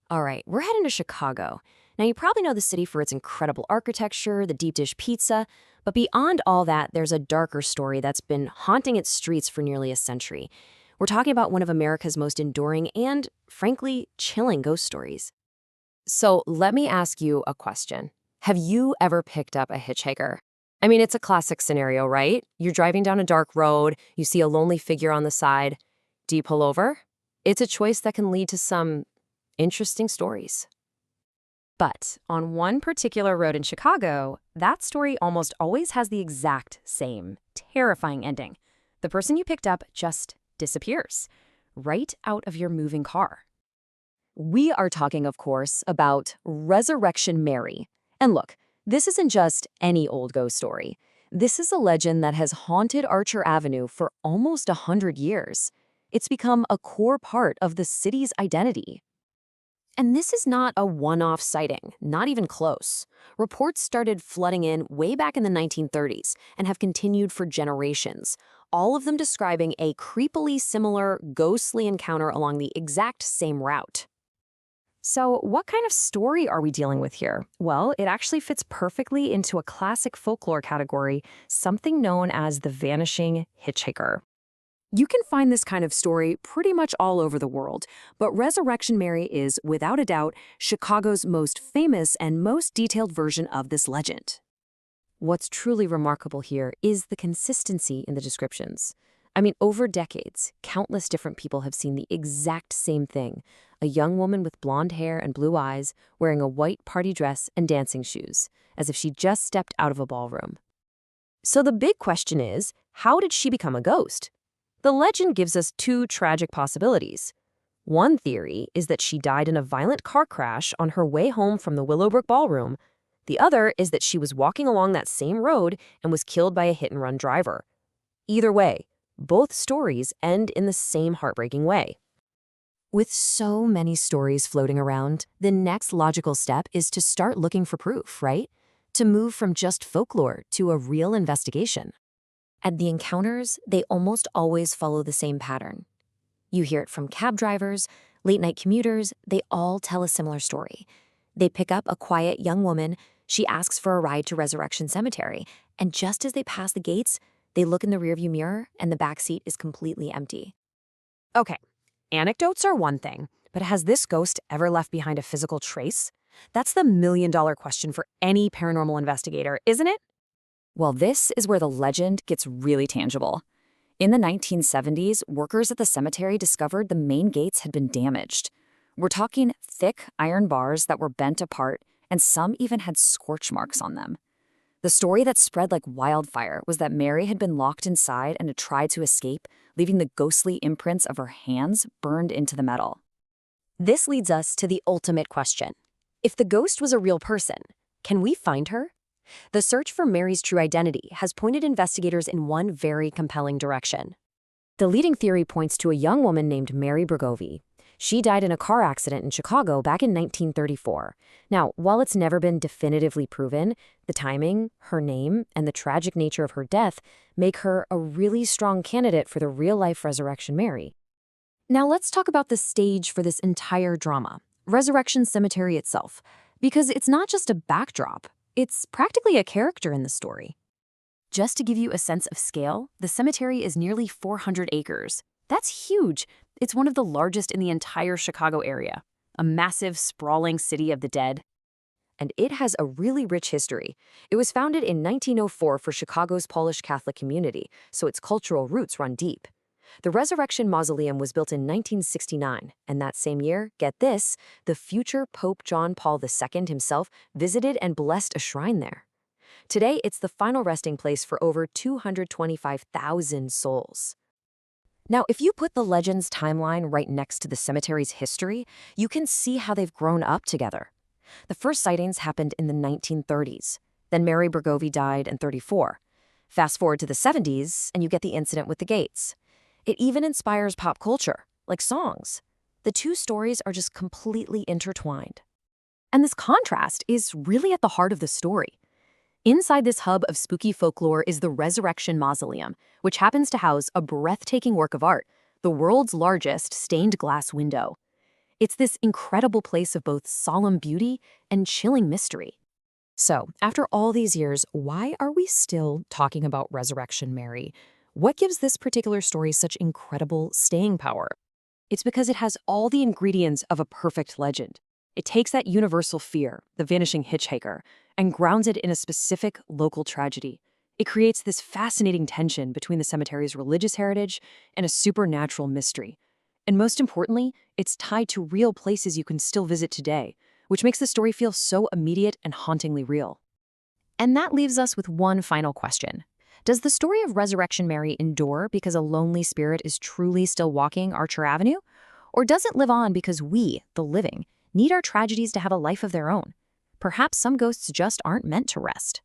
All right, we're heading to Chicago. Now, you probably know the city for its incredible architecture, the deep dish pizza, but beyond all that, there's a darker story that's been haunting its streets for nearly a century. We're talking about one of America's most enduring and, frankly, chilling ghost stories. So, let me ask you a question. Have you ever picked up a hitchhiker? I mean, it's a classic scenario, right? You're driving down a dark road, you see a lonely figure on the side. Do you pull over? It's a choice that can lead to some interesting stories. But on one particular road in Chicago, that story almost always has the exact same terrifying ending. The person you picked up just disappears, right out of your moving car. We are talking, of course, about Resurrection Mary. And look, this isn't just any old ghost story. This is a legend that has haunted Archer Avenue for almost 100 years. It's become a core part of the city's identity. And this is not a one-off sighting, not even close. Reports started flooding in way back in the 1930s and have continued for generations, all of them describing a creepily similar, ghostly encounter along the exact same route. So, what kind of story are we dealing with here? Well, it actually fits perfectly into a classic folklore category, something known as the vanishing hitchhiker. You can find this kind of story pretty much all over the world, but Resurrection Mary is, without a doubt, Chicago's most famous and most detailed version of this legend. What's truly remarkable here is the consistency in the descriptions. I mean, over decades, countless different people have seen the exact same thing. A young woman with blonde hair and blue eyes, wearing a white party dress and dancing shoes, as if she just stepped out of a ballroom. So the big question is, how did she become a ghost? The legend gives us two tragic possibilities. One theory is that she died in a violent car crash on her way home from the Willowbrook Ballroom. The other is that she was walking along that same road and was killed by a hit-and-run driver. Either way, both stories end in the same heartbreaking way. With so many stories floating around, the next logical step is to start looking for proof, right? To move from just folklore to a real investigation. And the encounters, they almost always follow the same pattern. You hear it from cab drivers, late-night commuters, they all tell a similar story. They pick up a quiet young woman, she asks for a ride to Resurrection Cemetery, and just as they pass the gates, they look in the rearview mirror and the back seat is completely empty. Okay, anecdotes are one thing, but has this ghost ever left behind a physical trace? That's the million-dollar question for any paranormal investigator, isn't it? Well, this is where the legend gets really tangible. In the 1970s, workers at the cemetery discovered the main gates had been damaged. We're talking thick iron bars that were bent apart, and some even had scorch marks on them. The story that spread like wildfire was that Mary had been locked inside and had tried to escape, leaving the ghostly imprints of her hands burned into the metal. This leads us to the ultimate question. If the ghost was a real person, can we find her? The search for Mary's true identity has pointed investigators in one very compelling direction. The leading theory points to a young woman named Mary Bregovy. She died in a car accident in Chicago back in 1934. Now, while it's never been definitively proven, the timing, her name, and the tragic nature of her death make her a really strong candidate for the real-life Resurrection Mary. Now let's talk about the stage for this entire drama, Resurrection Cemetery itself, because it's not just a backdrop. It's practically a character in the story. Just to give you a sense of scale, the cemetery is nearly 400 acres. That's huge. It's one of the largest in the entire Chicago area, a massive, sprawling city of the dead. And it has a really rich history. It was founded in 1904 for Chicago's Polish Catholic community, so its cultural roots run deep. The Resurrection Mausoleum was built in 1969, and that same year, get this, the future Pope John Paul II himself visited and blessed a shrine there. Today, it's the final resting place for over 225,000 souls. Now, if you put the legend's timeline right next to the cemetery's history, you can see how they've grown up together. The first sightings happened in the 1930s. Then Mary Bregovy died in 34. Fast forward to the 70s, and you get the incident with the gates. It even inspires pop culture, like songs. The two stories are just completely intertwined. And this contrast is really at the heart of the story. Inside this hub of spooky folklore is the Resurrection Mausoleum, which happens to house a breathtaking work of art, the world's largest stained glass window. It's this incredible place of both solemn beauty and chilling mystery. So, after all these years, why are we still talking about Resurrection Mary? What gives this particular story such incredible staying power? It's because it has all the ingredients of a perfect legend. It takes that universal fear, the vanishing hitchhiker, and grounds it in a specific local tragedy. It creates this fascinating tension between the cemetery's religious heritage and a supernatural mystery. And most importantly, it's tied to real places you can still visit today, which makes the story feel so immediate and hauntingly real. And that leaves us with one final question. Does the story of Resurrection Mary endure because a lonely spirit is truly still walking Archer Avenue? Or does it live on because we, the living, need our tragedies to have a life of their own? Perhaps some ghosts just aren't meant to rest.